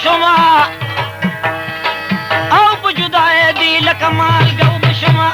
شما او په جدای دی لکه مالګه اوبه شما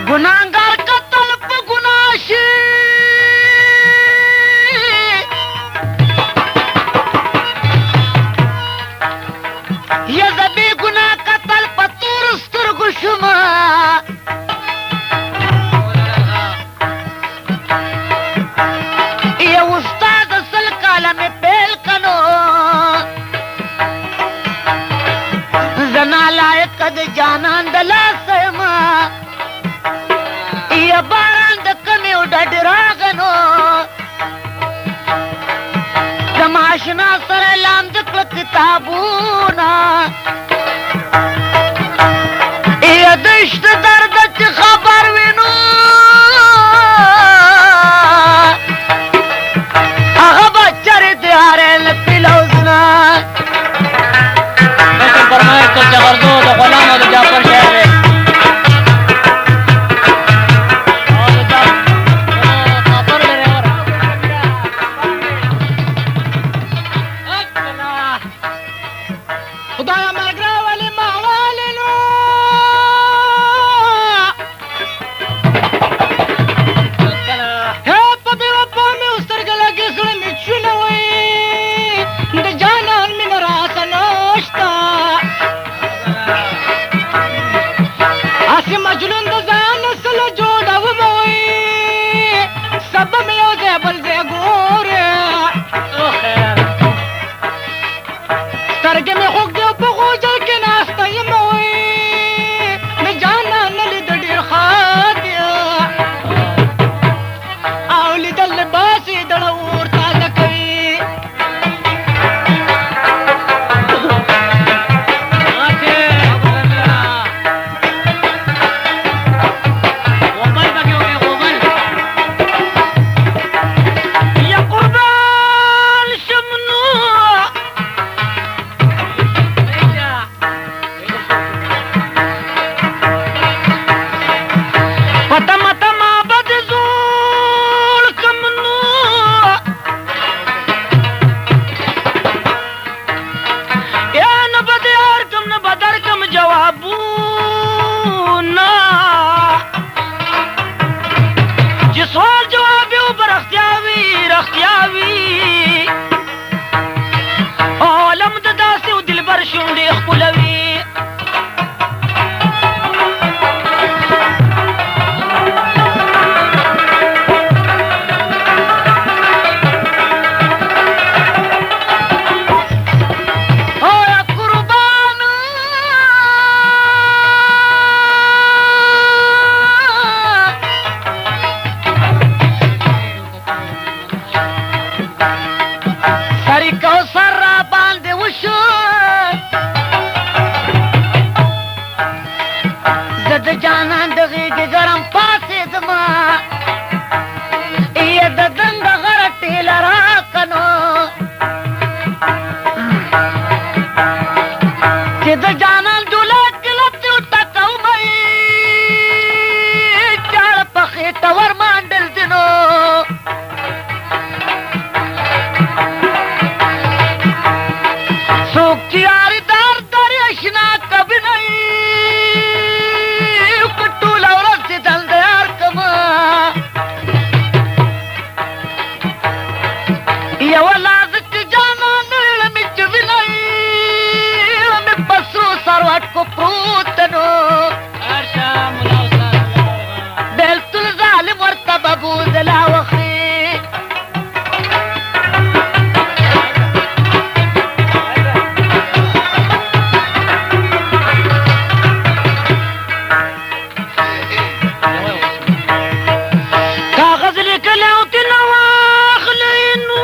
ګناهګار قتل په ګناه شي یا زه بې ګناه قتل په تورو سترګو شومه یو استاد سل کاله مې پیل کنو زه نالایقه د جانان د لاسه یمه یا باران د کمې و ډډ راغنو د ماشنا سره لامده کړه کتابونه یا دشت درد چې خبر وینو هغه به چرې تیارې لکې لوزونه فکر فرمایي که چغردو د غلامو د جعفر شعر دی خدایا ملګری ولې مغوالې نو په بې وفا مې سترګه لګې زړه مې چونه وایي د جانان مینه راته نشته هسې مجنون د ځان سله جوړومه وایي سبا مې یو ځای بل ځای ګورې سترګې مې خوږ دی په غوجل کې ناسته یم وایي د جانان نه لیده ډېر ښه دی او لیدل لباسې دړه اور تازه کوي یا قربان شمنو پتما تما بد زول کمنو یا نه بد یار کم نه بدر کم جوابونا چې سوال جواب یو پر اختیاوي رختیاوي عالم د داسې و دلبر شونډې ښکلوي سری کوثر را باندې وشو زه د جانان د غېږې ګرم پاڅېدمه یا د دنده غره ټېله راکنو چې د جانان ډوله کلب دې وټکومه چاړه په خېټه ورمانډل ځینو څوک چې یاري دار داري اشنا کبي نه وي په ټوله ورځ چې دل د یار کمه یوه لازه چې جانان زړه مې چې وینه وي مې په سرو سروټکو پروت نو بېلتون ظالم ورته به بوزلا وخي کاغذ لیکلی او تېنه واخلئ نو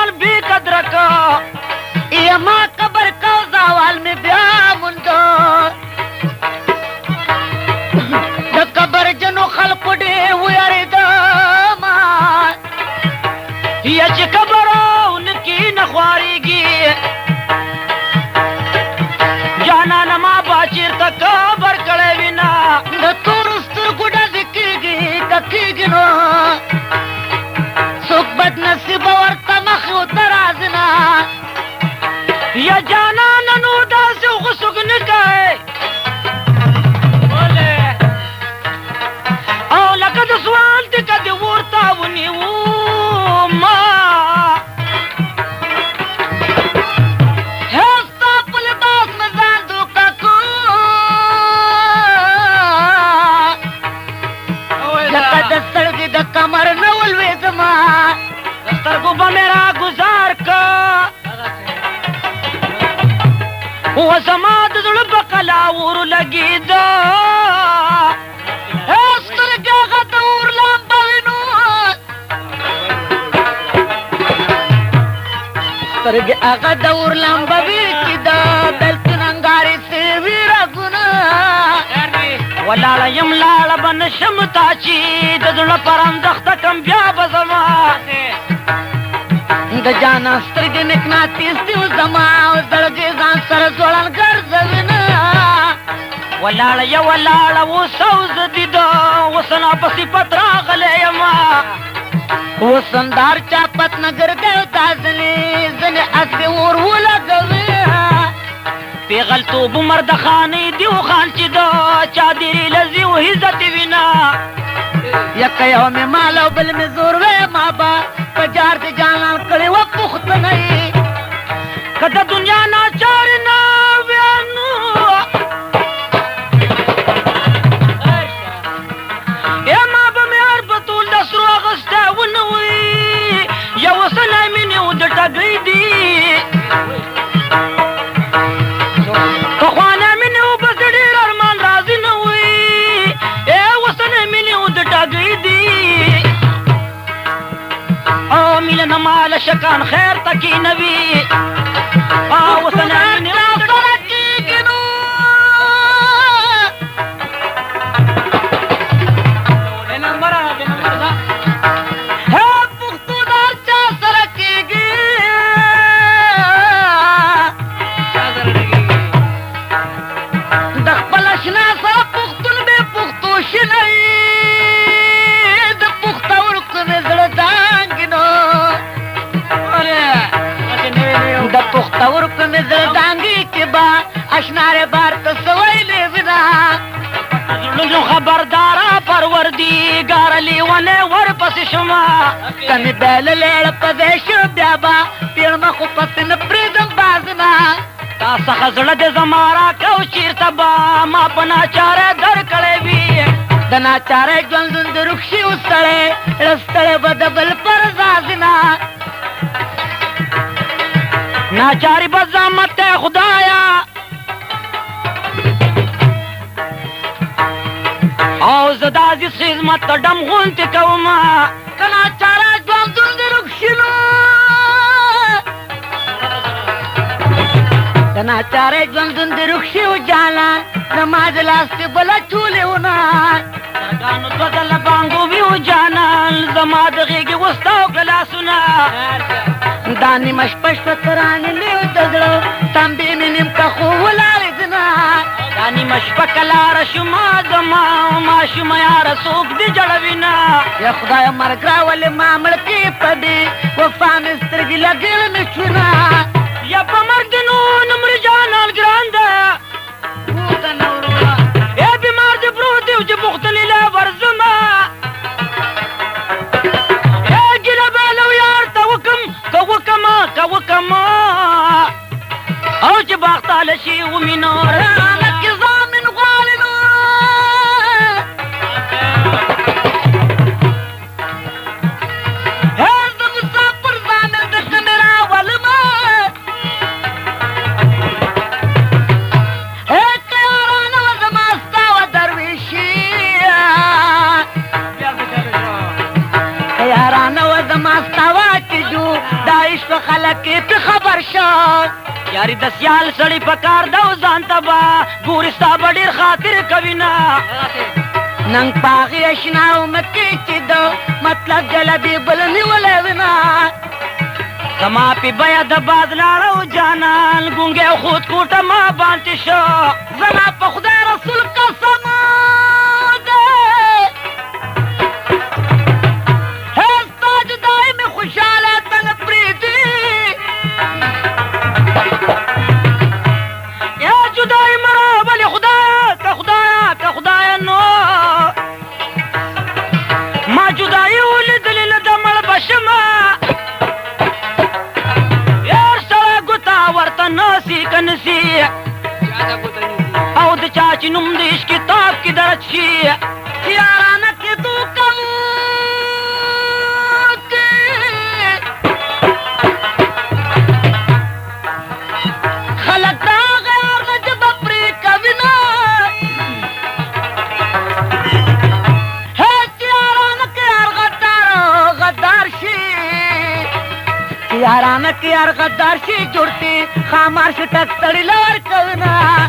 زوال بی قدر کا یما قبر کا زوال میں بیا مندو د قبر جنو خلق ډې ویریدما یا چې قبرون کې نه خوارېږي جانانه ما با چېرته قبر کړی وینا د تورو سترګو ډزې کېږي که کېږي نو څوک بد نصیبه ورته مخ ورته راځي نه یا جانانه نو داسې غوسوک نه کوئ او لکه د سوال دی که د ورته ونیوما هستا په لباس مې ځان دوکه کړو لکه د سترګې د کمر نه ولوېدما د سترګو به مې راګزار که و زما د زړه په قلا ور لګېده سترګې هغه د اور لمبه وینو سترګې هغه د اور لمبه وي چې د بېلتون انګارې سوي رګونه ولاړه یم لاړه به نشم تا چې د زړه پر اندښته کم بیا به زما د جانا سترګې مقناطیس دي زما او زړګې ځان سره ځوړن ګرځوینه ولاړه یا ولاړه اوس اوز دي د وسنا په صفت راغلی یما وسندار چا پت نګر گئے دازلی زنې اسې اور ولګوي پیغلتوب مردخانې دیو خان چې د چادرې لذي و عزت وینا یک یو مې مال او بل مې زور وې ما با په جار د جانان کړې و پختنې که د دنیا ناچار نه وینو ما به مې هر بطول د سرو اغستی ونه وي یو سلی مې نیو د ټګۍ دي پخوانی مې نیو بس د ډېر ارمان راضي نه وي وسلی مې نیو د ټګۍ دي او مینه نه ماله شکان خیر تکې نه وي وسلی مې نیو د ټګۍ نو پختور کو مې زړه دانګي کې با اشناره بار ته سویلې وینا زړه خبردارا پروردګار لیونه ورپسې شما کمې بیل لړ په دې شو بیا با پیر مخ په تن پرېدم بازنا تا څخه زړه دې زمارا کو چیرته با ما په ناچاره در کړې وي د ناچاره ژوندون د رخشي وسړې رستړې به د بل پر زازنا ناچاری بزامت خدایا او زدازی خدمت ډم غونتی کوما که ناچاره ژوندون د رخشینو د ناچاره ژوندون د رخشیو جانان زما د لاس کې بله ټولې ونه ګانو دوه ځله بانګو ویو جانان زما د غېږې وستا و ګلاسونه دا نیمه شپه شوه ترانې لیو د زړه تمبې مې نیم کښو ولاړې ځنه دا نیمه شپه که لاره شومه زما ماشومه یاره څوک دې جړوینه یا خدایه مرګ راولې ما مړ کې په دې وفا مې سترګې لګېړه مې شونه یا په مرګ دې نو نمرې جانان ګران ده ای بیمار دې پروت دی چې پوښتنې له ورځمه او چې باختاله شي ومینو رانکې زامن غوالینو هر د مسافر زامن د خمې راولمه که یارانه و زما ستا و درویشي که یارانه و زما ستا و چې جو دا عشق خلک په خبر شو یاري د سیال سړی په کار دا ځان تبا ګوري ستا به ډېر خاطر کوي نه نن پاغي اشنا مکه چې دو مطلب جلبي بل نیولې وینا زما په بیا د باز لاړو جانان ګونګه خود کوټه ما باندې شو زما په خدای رسول قسم ده هستا جدای می خوشاله تن پریتی یا جدای مرا بلی خدای نو ما جدای ولیدلی لدمړ بشما نسی کنسی او د چاچی نوم د عشق کتاب کی درج شي یارانه کې تو کم خلق دا غیر نجب پری کوینا هیچ یارانه کې هر غدار شي یارانه کې هر غدار شي جوړتي خامار شي ټک تړي لور کونا